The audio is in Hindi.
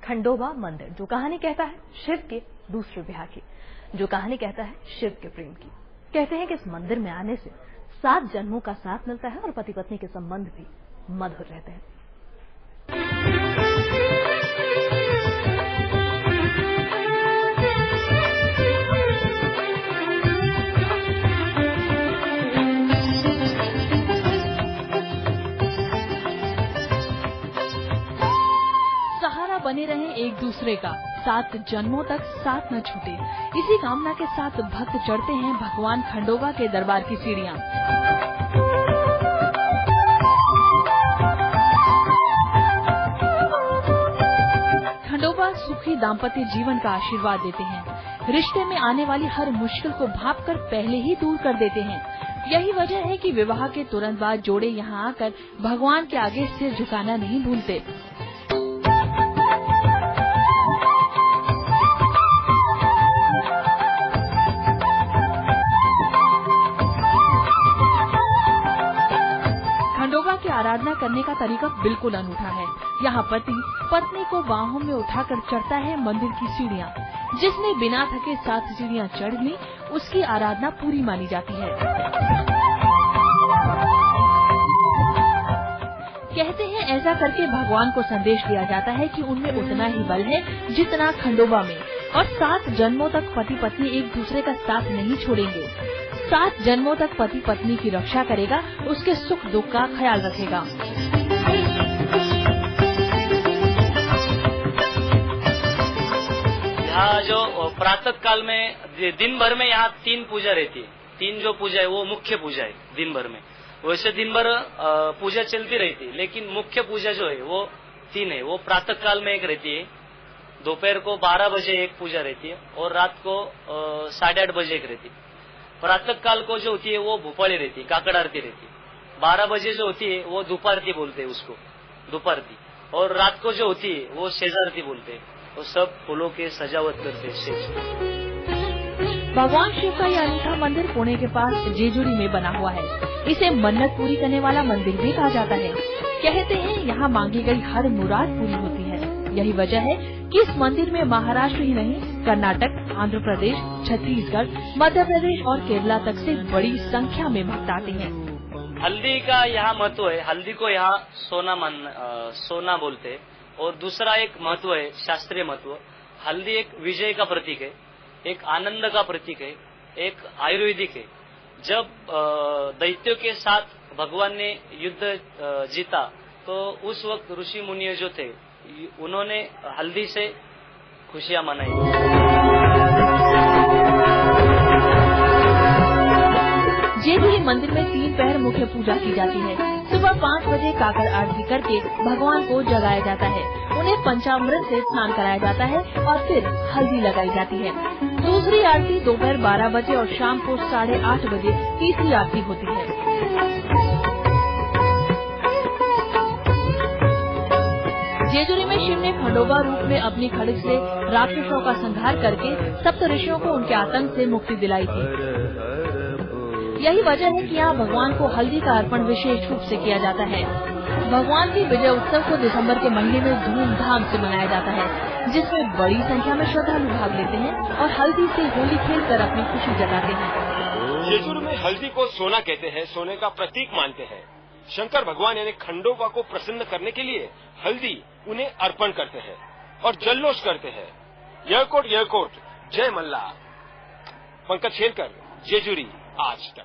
खंडोबा मंदिर, जो कहानी कहता है शिव के दूसरे विवाह की, जो कहानी कहता है शिव के प्रेम की। कहते हैं कि इस मंदिर में आने से 7 जन्मों का साथ मिलता है और पति पत्नी के संबंध भी मधुर रहते हैं। बने रहें एक दूसरे का, 7 जन्मों तक साथ न छूटे, इसी कामना के साथ भक्त चढ़ते हैं भगवान खंडोबा के दरबार की सीढ़ियां। खंडोबा सुखी दाम्पत्य जीवन का आशीर्वाद देते हैं। रिश्ते में आने वाली हर मुश्किल को भांपकर पहले ही दूर कर देते हैं। यही वजह है कि विवाह के तुरंत बाद जोड़े यहाँ आकर भगवान के आगे सिर झुकाना नहीं भूलते। आराधना करने का तरीका बिल्कुल अनूठा है। यहाँ पति पत्नी को बाहों में उठाकर चढ़ता है मंदिर की सीढ़ियाँ। जिसने बिना थके 7 सीढ़ियाँ चढ़ ली, उसकी आराधना पूरी मानी जाती है। कहते हैं ऐसा करके भगवान को संदेश दिया जाता है कि उनमें उतना ही बल है जितना खंडोबा में, और 7 जन्मों तक पति पत्नी एक दूसरे का साथ नहीं छोड़ेंगे। 7 जन्मों तक पति पत्नी की रक्षा करेगा, उसके सुख दुख का ख्याल रखेगा। यहाँ जो प्रातः काल में दिन भर में यहाँ 3 पूजा रहती है। 3 जो पूजा है वो मुख्य पूजा है दिन भर में। वैसे दिन भर पूजा चलती रहती है, लेकिन मुख्य पूजा जो है वो 3 है। वो प्रातः काल में एक रहती है, दोपहर को 12 बजे एक पूजा रहती है और रात को 8:30 बजे एक रहती है। प्रातः काल को जो होती है वो भूपाली रहती है, काकड़ आरती रहती है। 12 बजे जो होती है वो धूपारती बोलते हैं उसको, धूपारती। और रात को जो होती है वो सेजारती बोलते हैं। वो सब फूलों के सजावट करते हैं सेज। भगवान शिव का यह अनूठा मंदिर पुणे के पास जेजुरी में बना हुआ है। इसे मन्नत पूरी करने वाला मंदिर भी कहा जाता है। कहते हैं यहाँ मांगी गई हर मुराद पूरी होती है। यही वजह है कि इस मंदिर में महाराष्ट्र ही नहीं, कर्नाटक, आंध्र प्रदेश, छत्तीसगढ़, मध्य प्रदेश और केरला तक से बड़ी संख्या में भक्त आते हैं। हल्दी का यहाँ महत्व है। हल्दी को यहाँ सोना बोलते हैं। और दूसरा एक महत्व है, शास्त्रीय महत्व। हल्दी एक विजय का प्रतीक है, एक आनंद का प्रतीक है, एक आयुर्वेदिक है। जब दैत्यों के साथ भगवान ने युद्ध जीता तो उस वक्त ऋषि मुनि जो थे उन्होंने हल्दी से खुशियां मनाई। जेजुरी मंदिर में 3 पहर मुख्य पूजा की जाती है। सुबह 5 बजे काकड़ आरती करके भगवान को जगाया जाता है। उन्हें पंचामृत से स्नान कराया जाता है और फिर हल्दी लगाई जाती है। दूसरी आरती दोपहर 12 बजे और शाम को 8:30 बजे तीसरी आरती होती है। जेजुरी में शिव ने खंडोबा रूप में अपनी खड्ग से राक्षसों का संहार करके सप्त ऋषियों को उनके आतंक से मुक्ति दिलाई थी। यही वजह है कि यहाँ भगवान को हल्दी का अर्पण विशेष रूप से किया जाता है। भगवान के विजय उत्सव को दिसंबर के महीने में धूमधाम से मनाया जाता है, जिसमें बड़ी संख्या में श्रद्धालु भाग लेते हैं और हल्दी से होली खेलकर अपनी खुशी जताते हैं। जेजुर में हल्दी को सोना कहते हैं, सोने का प्रतीक मानते हैं। शंकर भगवान यानी खंडोबा को प्रसन्न करने के लिए हल्दी उन्हें अर्पण करते हैं और जल्लोष करते हैं। यह कोट जय मल्ला। पंकज खेलकर, जेजुरी, आज तक।